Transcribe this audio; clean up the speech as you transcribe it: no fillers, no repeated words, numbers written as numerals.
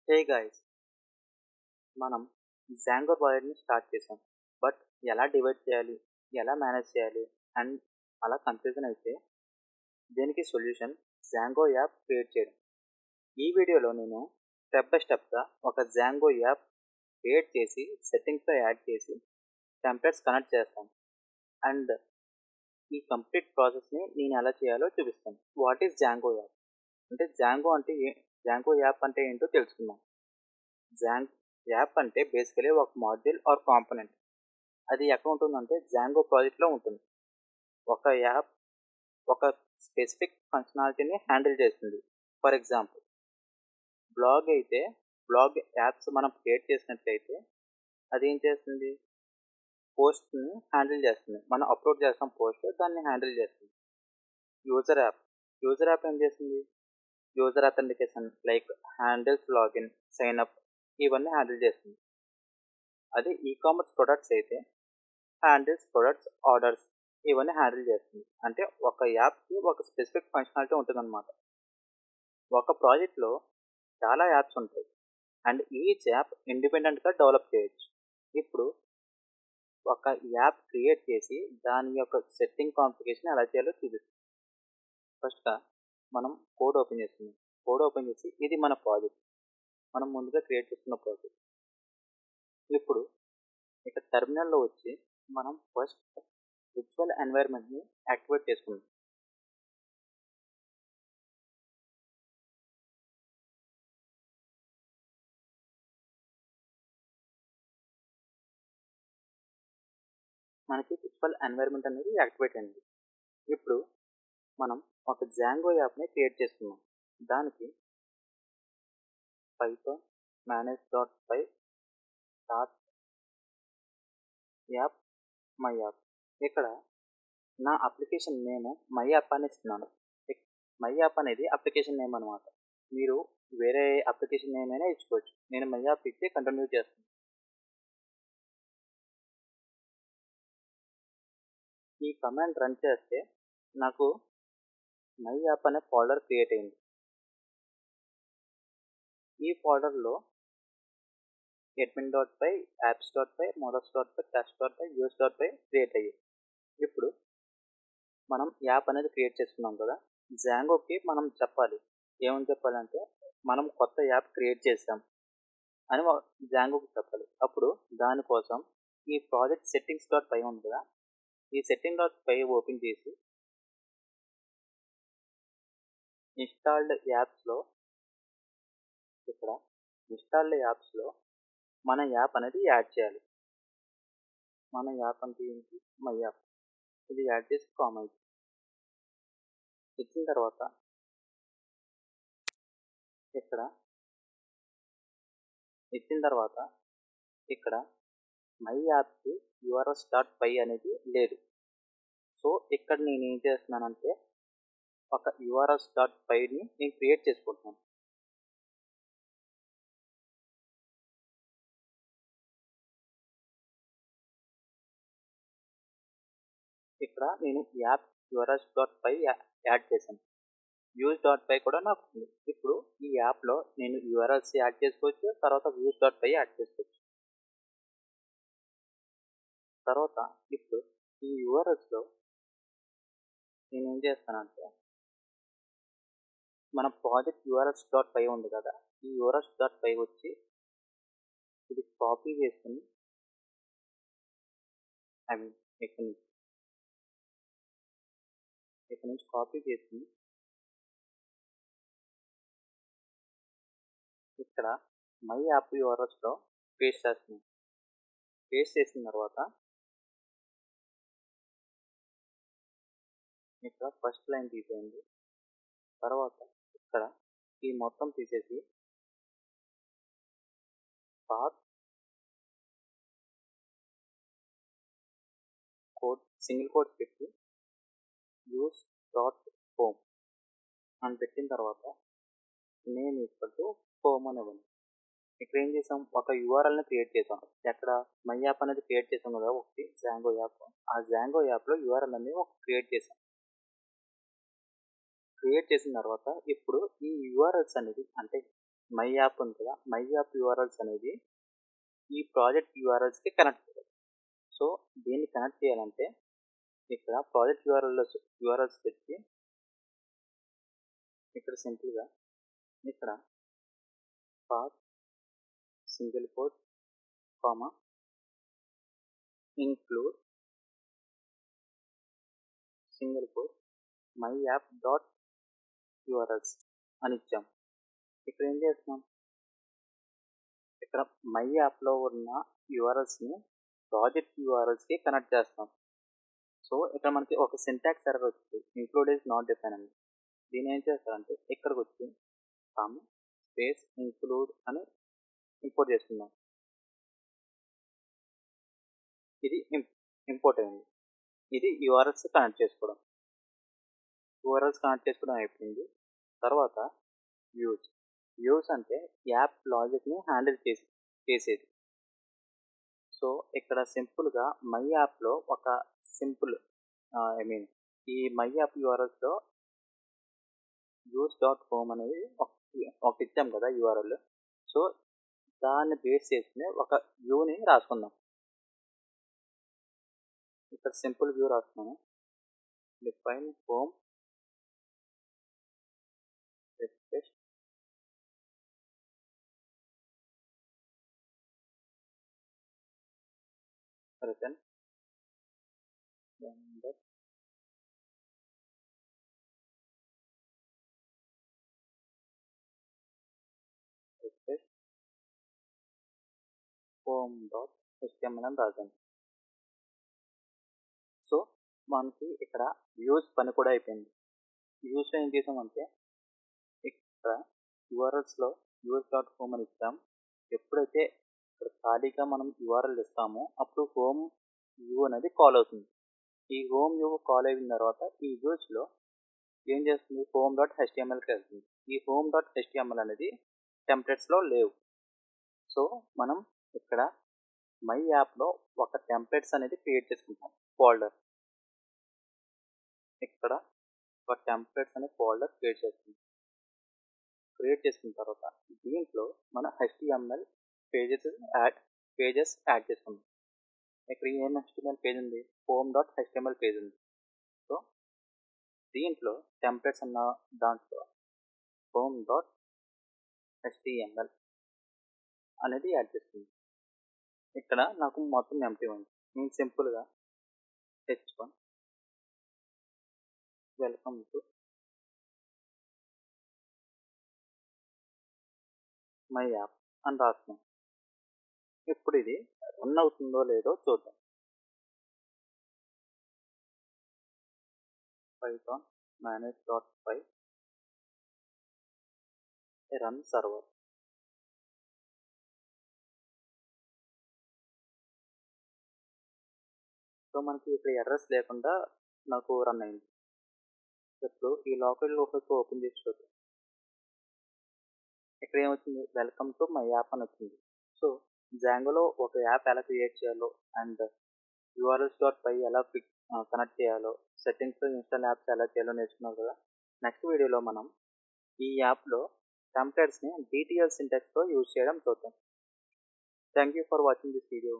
Hey guys, మనం Django ప్రాజెక్ట్ని start చేసాం. బట్ ఎలా డివైడ్ చేయాలి, ఎలా మేనేజ్ చేయాలి అండ్ అలా కన్ఫ్యూజన్ అయితే దీనికి సొల్యూషన్ జాంగో యాప్ క్రియేట్ చేయడం. ఈ వీడియోలో నేను స్టెప్ బై స్టెప్గా ఒక జాంగో యాప్ క్రియేట్ చేసి సెట్టింగ్స్లో యాడ్ చేసి టెంప్లెట్స్ కనెక్ట్ చేస్తాను అండ్ ఈ కంప్లీట్ ప్రాసెస్ని నేను ఎలా చేయాలో చూపిస్తాను. వాట్ ఈస్ జాంగో యాప్ అంటే జాంగో యాప్ అంటే ఏంటో తెలుసుకుందాం. జాంగ్ యాప్ అంటే బేసికలీ ఒక మాడ్యూల్ ఆర్ కాంపోనెంట్. అది ఎక్కడ ఉంటుందంటే జాంగో ప్రాజెక్ట్లో ఉంటుంది. ఒక యాప్ ఒక స్పెసిఫిక్ ఫంక్షనాలిటీని హ్యాండిల్ చేస్తుంది. ఫర్ ఎగ్జాంపుల్ బ్లాగ్ యాప్స్ మనం క్రియేట్ చేసినట్లయితే అది ఏం చేస్తుంది, పోస్ట్ని హ్యాండిల్ చేస్తుంది. మనం అప్లోడ్ చేస్తాం పోస్ట్, దాన్ని హ్యాండిల్ చేస్తుంది. యూజర్ యాప్ ఏం చేస్తుంది, user authentication like handles, login, sign up ఇవన్నీ హ్యాండిల్ చేస్తుంది. అదే ఈ కామర్స్ ప్రొడక్ట్స్ అయితే హ్యాండిల్స్, ప్రొడక్ట్స్, ఆర్డర్స్ ఇవన్నీ హ్యాండిల్ చేస్తుంది. అంటే ఒక యాప్కి ఒక స్పెసిఫిక్ ఫంక్షనాలిటీ ఉంటుందన్నమాట. ఒక ప్రాజెక్ట్లో చాలా యాప్స్ ఉంటాయి అండ్ ఈచ్ యాప్ ఇండిపెండెంట్గా డెవలప్ చేయొచ్చు. ఇప్పుడు ఒక యాప్ క్రియేట్ చేసి దాని యొక్క సెట్టింగ్ కాన్ఫిగరేషన్ ఎలా చేయాలో చూపిస్తాం. ఫస్ట్గా మనం కోడ్ ఓపెన్ చేస్తున్నాం. కోడ్ ఓపెన్ చేసి ఇది మన ప్రాజెక్ట్, మనం ముందుగా క్రియేట్ చేసుకున్న ప్రాజెక్ట్. ఇప్పుడు ఇక టెర్మినల్లో వచ్చి మనం ఫస్ట్ విర్చువల్ ఎన్వైర్న్మెంట్ని యాక్టివేట్ చేసుకుందాం. మనకి విర్చువల్ ఎన్వైర్న్మెంట్ అనేది యాక్టివేట్ అయింది. ఇప్పుడు మనం ఒక జాంగో యాప్ని క్రియేట్ చేసుకున్నాం. దానికి Python manage.py start app my app. ఇక్కడ నా అప్లికేషన్ నేమ్ మై యాప్ అని ఇస్తున్నాను. మై యాప్ అనేది అప్లికేషన్ నేమ్ అనమాట. మీరు వేరే అప్లికేషన్ నేమ్ అయినా ఇచ్చుకోవచ్చు. నేను మై యాప్ ఇచ్చి కంటిన్యూ చేస్తాను. ఈ కమాండ్ రన్ చేస్తే నాకు మై యాప్ అనే ఫోల్డర్ క్రియేట్ అయింది. ఈ ఫోల్డర్లో admin.py, apps.py, models.py, test.py, views.py create అయ్యాయి. ఇప్పుడు మనం యాప్ అనేది క్రియేట్ చేసుకున్నాం కదా, జాంగోకి మనం చెప్పాలి. ఏమని చెప్పాలంటే మనం కొత్త యాప్ క్రియేట్ చేసాం అని జాంగోకి చెప్పాలి. అప్పుడు దానికోసం ఈ ప్రాజెక్ట్ settings.py ఉంది కదా, ఈ setting.py ఓపెన్ చేసి ఇన్స్టాల్డ్ యాప్స్లో ఇక్కడ ఇన్స్టాల్డ్ యాప్స్లో మన యాప్ అనేది యాడ్ చేయాలి. మన యాప్ అంటే ఏంటి, మై యాప్. ఇది యాడ్ చేసి కామెంట్ ఇచ్చిన తర్వాత ఇక్కడ మై యాప్కి urs.py అనేది లేదు. సో ఇక్కడ నేను ఏం చేస్తున్నానంటే ఒక urs.pyని నేను క్రియేట్ చేసుకుంటున్నాను. ఇక్కడ నేను యాప్ urs.py యాడ్ చేశాను. views.py కూడా నాకు ఉంది. ఇప్పుడు ఈ యాప్లో నేను URLs యాడ్ చేసుకోవచ్చు, తర్వాత views.py యాడ్ చేసుకోవచ్చు. తర్వాత ఇప్పుడు ఈ URLస్లో నేను ఏం చేస్తానంటే మన ప్రాజెక్ట్ urls.py ఉంది కదా, ఈ urls.py వచ్చి ఇది కాపీ చేసుకుని ఇక్కడ నుంచి కాపీ చేసుకుని ఇక్కడ మై యాప్ URLస్లో పేస్ట్ చేస్తున్నాను. పేస్ట్ చేసిన తర్వాత ఇక్కడ ఫస్ట్ లైన్ తీసేయండి. తర్వాత ఇక్కడ ఈ మొత్తం తీసేసి పాత్ కోడ్ సింగిల్ కోడ్స్ పెట్టి use.home అని పెట్టిన తర్వాత నేమ్ home అని ఇవ్వండి. ఇక్కడ ఏం చేసాం, ఒక URLని క్రియేట్ చేసాం. ఎక్కడ మై యాప్ అనేది క్రియేట్ చేసాం కదా, ఒకటి జాంగో యాప్. ఆ జాంగో యాప్లో URL అనేది ఒక క్రియేట్ చేసాం. క్రియేట్ చేసిన తర్వాత ఇప్పుడు ఈ URLs అనేది అంటే మై యాప్ ఉంది కదా, మై యాప్ యూఆర్ఎల్స్ అనేది ఈ ప్రాజెక్ట్ యూఆర్ఎల్స్కి కనెక్ట్ చేయాలి. సో దీన్ని కనెక్ట్ చేయాలంటే ఇక్కడ ప్రాజెక్ట్ యూఆర్ఎల్స్ పెట్టి ఇక్కడ సింపుల్గా ఇక్కడ path single quote comma include single quote my app dot URLs అని ఇచ్చాం. ఇక్కడ ఏం చేస్తున్నాం, ఇక్కడ మై యాప్లో ఉన్న యూఆర్ఎల్స్ని ప్రాజెక్ట్ యూఆర్ఎల్స్కి కనెక్ట్ చేస్తాం. సో ఇక్కడ మనకి ఒక సింటాక్స్ ఎర్రర్ వచ్చింది, ఇంక్లూడ్ ఈజ్ నాట్ డిఫైన్ అని. దీన్ని ఏం చేస్తారంటే ఇక్కడికి వచ్చి కామా స్పేస్ ఇంక్లూడ్ అని ఇంపోర్ట్ చేస్తున్నాం. ఇది ఇంపోర్ట్ అయింది. ఇది యూఆర్ఎల్స్ కనెక్ట్ చేసుకోవడం. యూఆర్ఎల్స్ కనెక్ట్ చేసుకోవడం అయిపోయింది. తర్వాత వ్యూస్ అంటే యాప్ లాజిక్ని హ్యాండిల్ చేసేది. సో ఇక్కడ సింపుల్గా మై యాప్లో ఒక సింపుల్ ఈ మై యాప్ యూఆర్ఎల్స్లో views.home అనేది ఒక ఇచ్చాం కదా యూఆర్ఎల్. సో దాన్ని బేస్ చేసుకుని ఒక వ్యూని రాసుకుందాం. ఇక్కడ సింపుల్ వ్యూ రాస్తున్నాను. Define home refresh return refresh home dot HTML అని రాసాను. సో మనకి ఇక్కడ వ్యూస్ పని కూడా అయిపోయింది. వ్యూస్లో ఏం చేసామంటే ఇక్కడ యూఆర్ఎల్స్లో views.home అని ఇస్తాం. ఎప్పుడైతే ఇక్కడ ఖాళీగా మనం యూఆర్ఎల్ ఇస్తామో అప్పుడు హోమ్ వ్యూ అనేది కాల్ అవుతుంది. ఈ హోమ్ వ్యూ కాల్ అయిన తర్వాత ఈ వ్యూస్లో ఏం చేస్తుంది, home.htmlకి వెళ్తుంది. ఈ home.html అనేది టెంప్లెట్స్లో లేవు. సో మనం ఇక్కడ మై యాప్లో ఒక టెంప్లెట్స్ అనేది క్రియేట్ చేసుకుంటాం ఫోల్డర్. ఇక్కడ ఒక టెంప్లెట్స్ అనే ఫోల్డర్ క్రియేట్ చేసుకున్న తర్వాత దీంట్లో మన HTML పేజెస్ యాడ్ చేసుకుందాం. ఇక్కడ ఏం HTML పేజ్ ఉంది, home.html పేజ్ ఉంది. సో దీంట్లో టెంప్లెట్స్ అన్న దాంట్లో home.html అనేది యాడ్ చేస్తుంది. ఇక్కడ నాకు మొత్తం ఎంటీ ఉంది. నేను సింపుల్గా h1 welcome to my app అని రాస్తున్నాం. ఇప్పుడు ఇది రన్ అవుతుందో లేదో చూద్దాం. python manage.py run server. So మనకి ఇక్కడ ఎర్రర్స్ లేకుండా నాకు రన్ అయింది. ఇప్పుడు ఈ లోకల్ ఓపెన్ చేసి చూద్దాం. ఇక్కడ ఏమొచ్చింది, వెల్కమ్ టు మై యాప్ అని వచ్చింది. సో జాంగోలో ఒక యాప్ ఎలా క్రియేట్ చేయాలో అండ్ urls.py ఎలా కనెక్ట్ చేయాలో, సెట్టింగ్స్లో ఇన్స్టాల్ యాప్స్ ఎలా చేయాలో నేర్చుకున్నాం కదా. నెక్స్ట్ వీడియోలో మనం ఈ యాప్లో టెంప్లెట్స్ని DTL సింటాక్స్లో యూజ్ చేయడం చూద్దాం. Thank you for watching this video.